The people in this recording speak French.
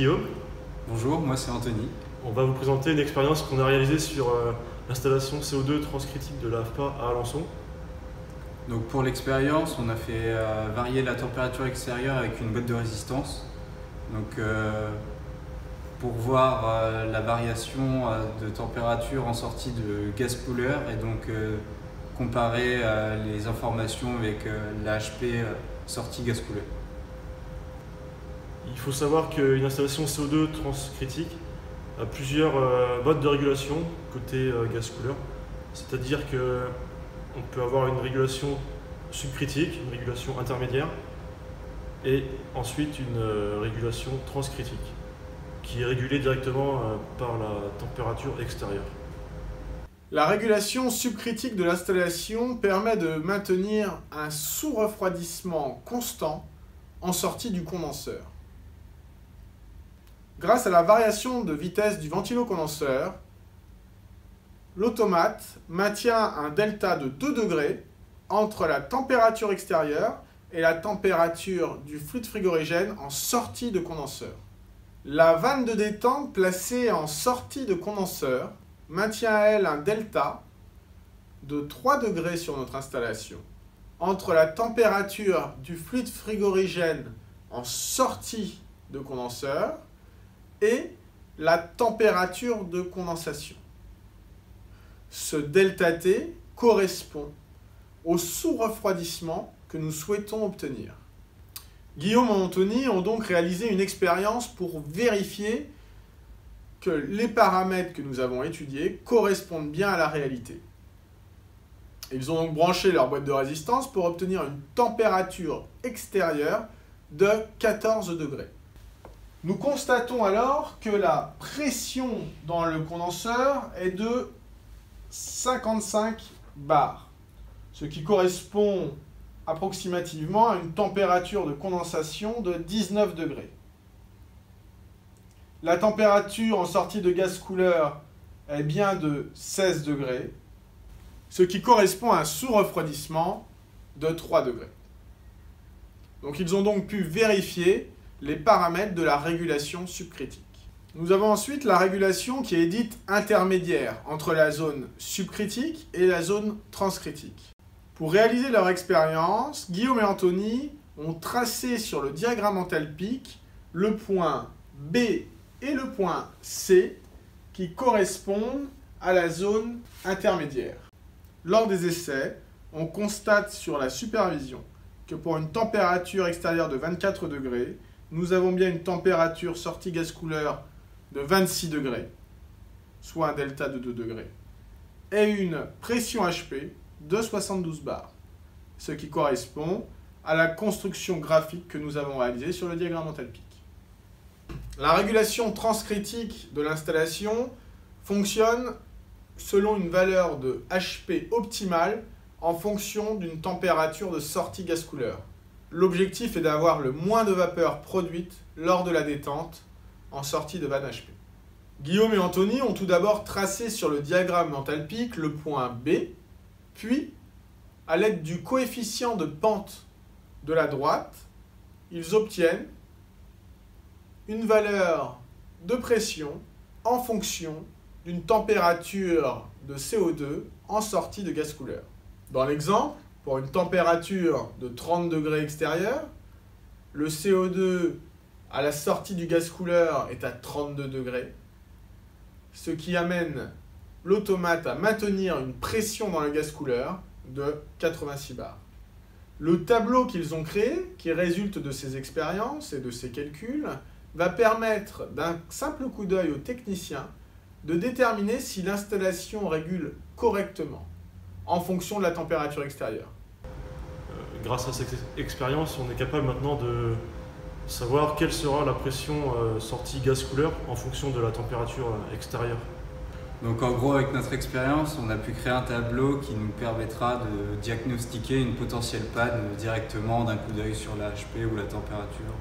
Guillaume. Bonjour, moi c'est Anthony. On va vous présenter une expérience qu'on a réalisée sur l'installation CO2 transcritique de l'AFPA à Alençon. Donc pour l'expérience, on a fait varier la température extérieure avec une boîte de résistance. Donc pour voir la variation de température en sortie de gas cooler et donc comparer les informations avec l'AHP sortie gas cooler. Il faut savoir qu'une installation CO2 transcritique a plusieurs modes de régulation côté gas cooler. C'est-à-dire qu'on peut avoir une régulation subcritique, une régulation intermédiaire et ensuite une régulation transcritique qui est régulée directement par la température extérieure. La régulation subcritique de l'installation permet de maintenir un sous-refroidissement constant en sortie du condenseur. Grâce à la variation de vitesse du ventilo-condenseur, l'automate maintient un delta de 2 degrés entre la température extérieure et la température du fluide frigorigène en sortie de condenseur. La vanne de détente placée en sortie de condenseur maintient à elle un delta de 3 degrés sur notre installation entre la température du fluide frigorigène en sortie de condenseur et la température de condensation. Ce delta T correspond au sous-refroidissement que nous souhaitons obtenir. Guillaume et Anthony ont donc réalisé une expérience pour vérifier que les paramètres que nous avons étudiés correspondent bien à la réalité. Ils ont donc branché leur boîte de résistance pour obtenir une température extérieure de 14 degrés. Nous constatons alors que la pression dans le condenseur est de 55 bars, ce qui correspond approximativement à une température de condensation de 19 degrés. La température en sortie de gas cooler est bien de 16 degrés, ce qui correspond à un sous-refroidissement de 3 degrés. Donc ils ont donc pu vérifier les paramètres de la régulation subcritique. Nous avons ensuite la régulation qui est dite intermédiaire entre la zone subcritique et la zone transcritique. Pour réaliser leur expérience, Guillaume et Anthony ont tracé sur le diagramme enthalpique le point B et le point C qui correspondent à la zone intermédiaire. Lors des essais, on constate sur la supervision que pour une température extérieure de 24 degrés, nous avons bien une température sortie gas cooler de 26 degrés, soit un delta de 2 degrés, et une pression HP de 72 bars, ce qui correspond à la construction graphique que nous avons réalisée sur le diagramme enthalpique. La régulation transcritique de l'installation fonctionne selon une valeur de HP optimale en fonction d'une température de sortie gas cooler. L'objectif est d'avoir le moins de vapeur produite lors de la détente en sortie de vanne HP. Guillaume et Anthony ont tout d'abord tracé sur le diagramme enthalpique le point B, puis, à l'aide du coefficient de pente de la droite, ils obtiennent une valeur de pression en fonction d'une température de CO2 en sortie de gas cooler. Dans l'exemple, pour une température de 30 degrés extérieur, le CO2 à la sortie du gas cooler est à 32 degrés, ce qui amène l'automate à maintenir une pression dans le gas cooler de 86 bars. Le tableau qu'ils ont créé, qui résulte de ces expériences et de ces calculs, va permettre d'un simple coup d'œil au technicien de déterminer si l'installation régule correctement en fonction de la température extérieure. Grâce à cette expérience, on est capable maintenant de savoir quelle sera la pression sortie gaz cooler en fonction de la température extérieure. Donc en gros, avec notre expérience, on a pu créer un tableau qui nous permettra de diagnostiquer une potentielle panne directement d'un coup d'œil sur la HP ou la température.